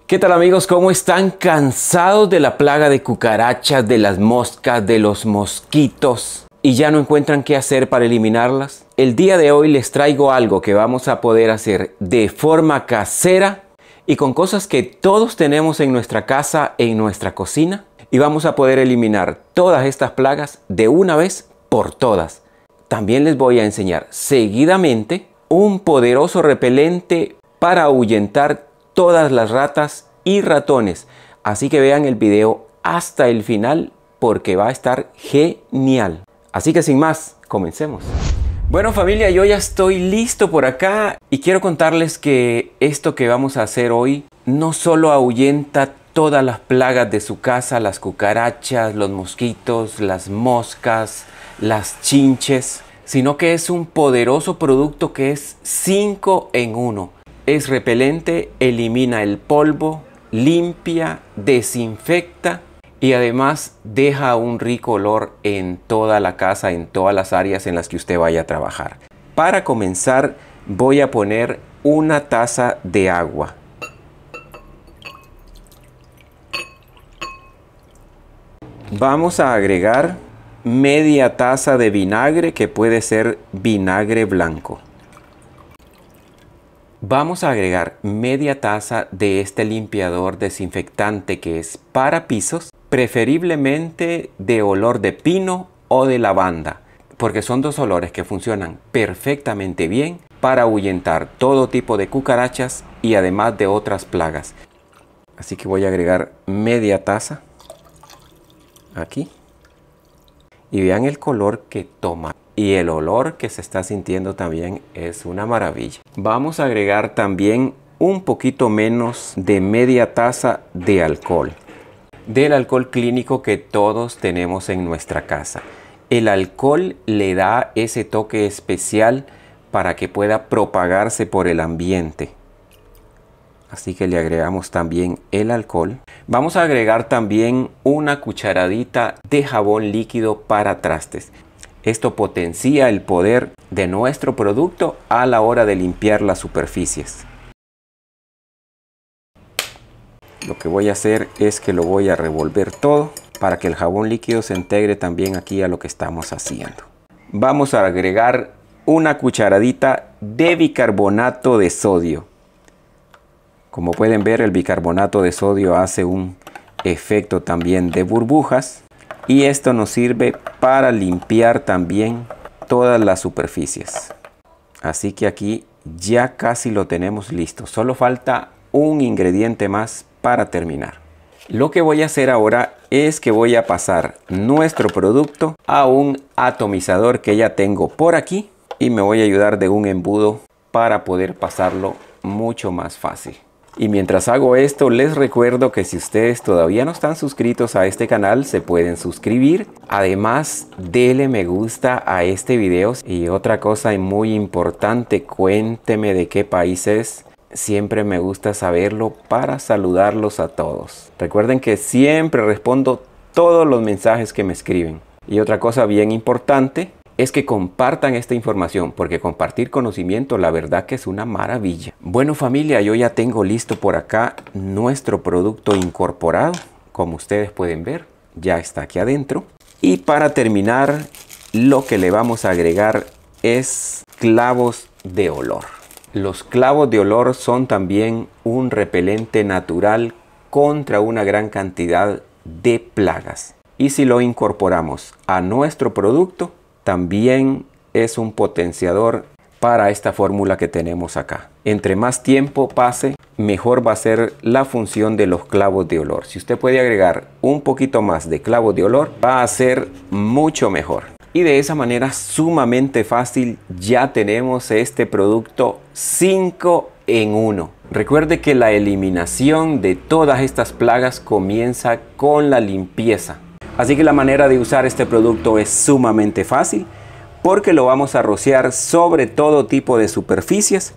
¿Qué tal amigos? ¿Cómo están? ¿Cansados de la plaga de cucarachas, de las moscas, de los mosquitos y ya no encuentran qué hacer para eliminarlas? El día de hoy les traigo algo que vamos a poder hacer de forma casera y con cosas que todos tenemos en nuestra casa, en nuestra cocina, y vamos a poder eliminar todas estas plagas de una vez por todas. También les voy a enseñar seguidamente un poderoso repelente para ahuyentar todas las ratas y ratones. Así que vean el video hasta el final porque va a estar genial. Así que sin más, comencemos. Bueno familia, yo ya estoy listo por acá y quiero contarles que esto que vamos a hacer hoy no solo ahuyenta todas las plagas de su casa, las cucarachas, los mosquitos, las moscas, las chinches, sino que es un poderoso producto que es 5 en 1. Es repelente, elimina el polvo, limpia, desinfecta y además deja un rico olor en toda la casa, en todas las áreas en las que usted vaya a trabajar. Para comenzar voy a poner una taza de agua. Vamos a agregar media taza de vinagre, que puede ser vinagre blanco. Vamos a agregar media taza de este limpiador desinfectante que es para pisos, preferiblemente de olor de pino o de lavanda, porque son dos olores que funcionan perfectamente bien para ahuyentar todo tipo de cucarachas y además de otras plagas. Así que voy a agregar media taza aquí y vean el color que toma. Y el olor que se está sintiendo también es una maravilla. Vamos a agregar también un poquito menos de media taza de alcohol. Del alcohol clínico que todos tenemos en nuestra casa. El alcohol le da ese toque especial para que pueda propagarse por el ambiente. Así que le agregamos también el alcohol. Vamos a agregar también una cucharadita de jabón líquido para trastes. Esto potencia el poder de nuestro producto a la hora de limpiar las superficies. Lo que voy a hacer es que lo voy a revolver todo para que el jabón líquido se integre también aquí a lo que estamos haciendo. Vamos a agregar una cucharadita de bicarbonato de sodio. Como pueden ver, el bicarbonato de sodio hace un efecto también de burbujas. Y esto nos sirve para limpiar también todas las superficies. Así que aquí ya casi lo tenemos listo. Solo falta un ingrediente más para terminar. Lo que voy a hacer ahora es que voy a pasar nuestro producto a un atomizador que ya tengo por aquí. Y me voy a ayudar de un embudo para poder pasarlo mucho más fácil. Y mientras hago esto, les recuerdo que si ustedes todavía no están suscritos a este canal, se pueden suscribir. Además, denle me gusta a este video. Y otra cosa muy importante, cuénteme de qué país es. Siempre me gusta saberlo para saludarlos a todos. Recuerden que siempre respondo todos los mensajes que me escriben. Y otra cosa bien importante es que compartan esta información, porque compartir conocimiento la verdad que es una maravilla. Bueno familia, yo ya tengo listo por acá nuestro producto incorporado. Como ustedes pueden ver, ya está aquí adentro. Y para terminar, lo que le vamos a agregar es clavos de olor. Los clavos de olor son también un repelente natural contra una gran cantidad de plagas. Y si lo incorporamos a nuestro producto, también es un potenciador para esta fórmula que tenemos acá. Entre más tiempo pase, mejor va a ser la función de los clavos de olor. Si usted puede agregar un poquito más de clavos de olor, va a ser mucho mejor. Y de esa manera sumamente fácil ya tenemos este producto 5 en 1. Recuerde que la eliminación de todas estas plagas comienza con la limpieza. Así que la manera de usar este producto es sumamente fácil porque lo vamos a rociar sobre todo tipo de superficies,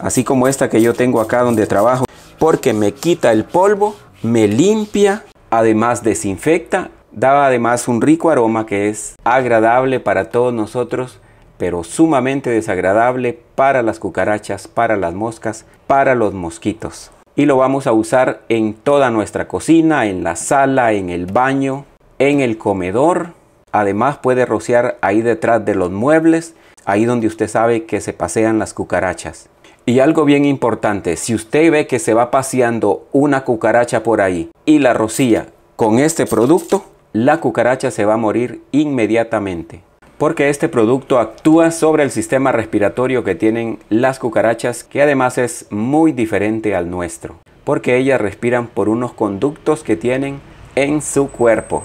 así como esta que yo tengo acá donde trabajo, porque me quita el polvo, me limpia, además desinfecta, da además un rico aroma que es agradable para todos nosotros, pero sumamente desagradable para las cucarachas, para las moscas, para los mosquitos. y lo vamos a usar en toda nuestra cocina, en la sala, en el baño, en el comedor. Además puede rociar ahí detrás de los muebles, ahí donde usted sabe que se pasean las cucarachas. Y algo bien importante, si usted ve que se va paseando una cucaracha por ahí y la rocía con este producto, la cucaracha se va a morir inmediatamente. Porque este producto actúa sobre el sistema respiratorio que tienen las cucarachas, que además es muy diferente al nuestro. Porque ellas respiran por unos conductos que tienen en su cuerpo.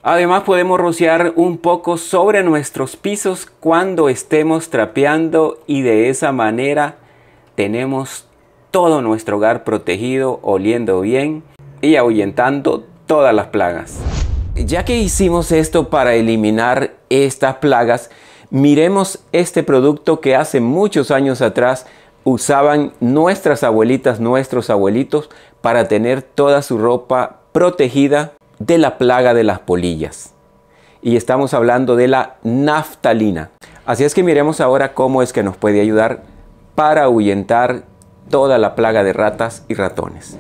Además podemos rociar un poco sobre nuestros pisos cuando estemos trapeando y de esa manera tenemos todo nuestro hogar protegido, oliendo bien y ahuyentando todas las plagas. Ya que hicimos esto para eliminar estas plagas, miremos este producto que hace muchos años atrás usaban nuestras abuelitas, nuestros abuelitos para tener toda su ropa protegida de la plaga de las polillas. Y estamos hablando de la naftalina. Así es que miremos ahora cómo es que nos puede ayudar para ahuyentar toda la plaga de ratas y ratones.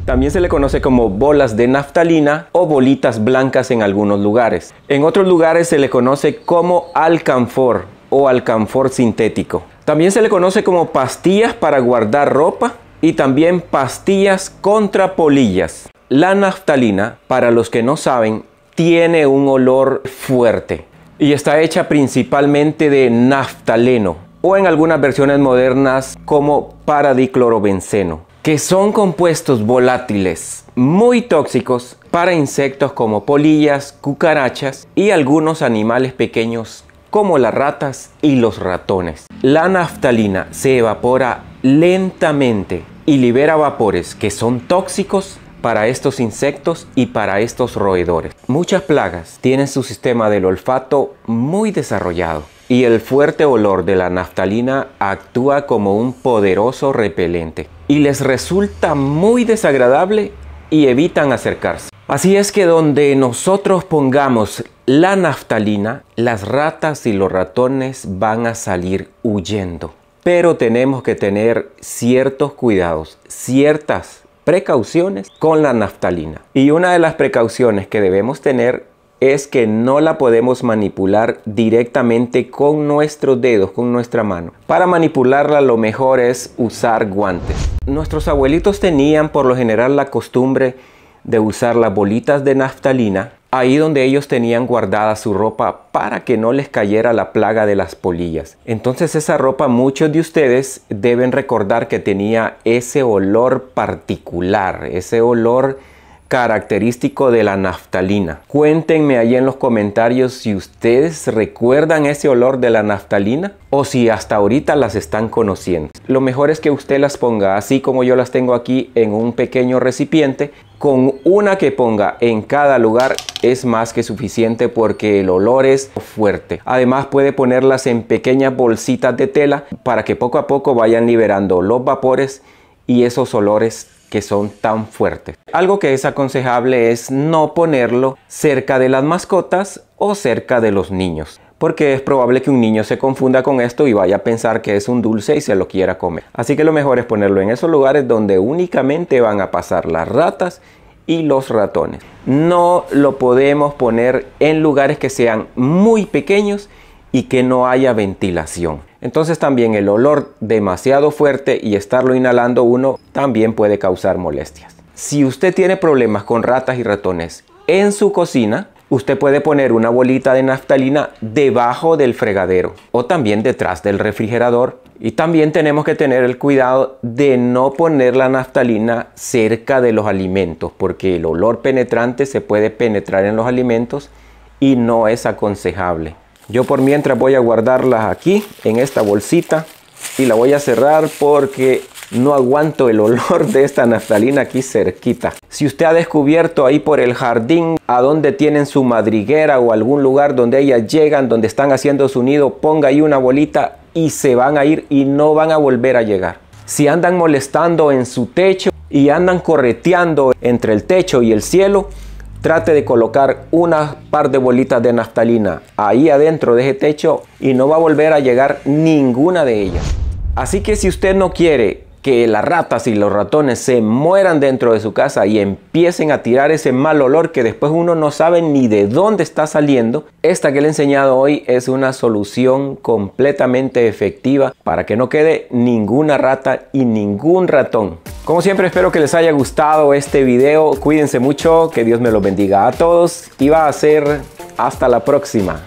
También se le conoce como bolas de naftalina o bolitas blancas en algunos lugares. En otros lugares se le conoce como alcanfor o alcanfor sintético. También se le conoce como pastillas para guardar ropa y también pastillas contra polillas. La naftalina, para los que no saben, tiene un olor fuerte y está hecha principalmente de naftaleno o en algunas versiones modernas como paradiclorobenceno, que son compuestos volátiles muy tóxicos para insectos como polillas, cucarachas y algunos animales pequeños como las ratas y los ratones. La naftalina se evapora lentamente y libera vapores que son tóxicos para estos insectos y para estos roedores. Muchas plagas tienen su sistema del olfato muy desarrollado y el fuerte olor de la naftalina actúa como un poderoso repelente y les resulta muy desagradable y evitan acercarse. Así es que donde nosotros pongamos la naftalina, las ratas y los ratones van a salir huyendo. Pero tenemos que tener ciertos cuidados, ciertas precauciones con la naftalina. Y una de las precauciones que debemos tener es que no la podemos manipular directamente con nuestros dedos, con nuestra mano. Para manipularla lo mejor es usar guantes. Nuestros abuelitos tenían por lo general la costumbre de usar las bolitas de naftalina ahí donde ellos tenían guardada su ropa para que no les cayera la plaga de las polillas. Entonces esa ropa muchos de ustedes deben recordar que tenía ese olor particular, ese olor característico de la naftalina. Cuéntenme ahí en los comentarios si ustedes recuerdan ese olor de la naftalina o si hasta ahorita las están conociendo. Lo mejor es que usted las ponga así como yo las tengo aquí en un pequeño recipiente. Con una que ponga en cada lugar es más que suficiente porque el olor es fuerte. Además puede ponerlas en pequeñas bolsitas de tela para que poco a poco vayan liberando los vapores y esos olores que son tan fuertes. Algo que es aconsejable es no ponerlo cerca de las mascotas o cerca de los niños, porque es probable que un niño se confunda con esto y vaya a pensar que es un dulce y se lo quiera comer. Así que lo mejor es ponerlo en esos lugares donde únicamente van a pasar las ratas y los ratones. No lo podemos poner en lugares que sean muy pequeños y que no haya ventilación. Entonces también el olor demasiado fuerte y estarlo inhalando uno también puede causar molestias. Si usted tiene problemas con ratas y ratones en su cocina, usted puede poner una bolita de naftalina debajo del fregadero o también detrás del refrigerador. Y también tenemos que tener el cuidado de no poner la naftalina cerca de los alimentos, porque el olor penetrante se puede penetrar en los alimentos y no es aconsejable. Yo por mientras voy a guardarlas aquí en esta bolsita y la voy a cerrar porque no aguanto el olor de esta naftalina aquí cerquita. Si usted ha descubierto ahí por el jardín a donde tienen su madriguera o algún lugar donde ellas llegan, donde están haciendo su nido, ponga ahí una bolita y se van a ir y no van a volver a llegar. Si andan molestando en su techo y andan correteando entre el techo y el cielo, trate de colocar una par de bolitas de naftalina ahí adentro de ese techo y no va a volver a llegar ninguna de ellas. Así que si usted no quiere que las ratas y los ratones se mueran dentro de su casa y empiecen a tirar ese mal olor que después uno no sabe ni de dónde está saliendo, esta que le he enseñado hoy es una solución completamente efectiva para que no quede ninguna rata y ningún ratón. Como siempre, espero que les haya gustado este video. Cuídense mucho, que Dios me los bendiga a todos y va a ser hasta la próxima.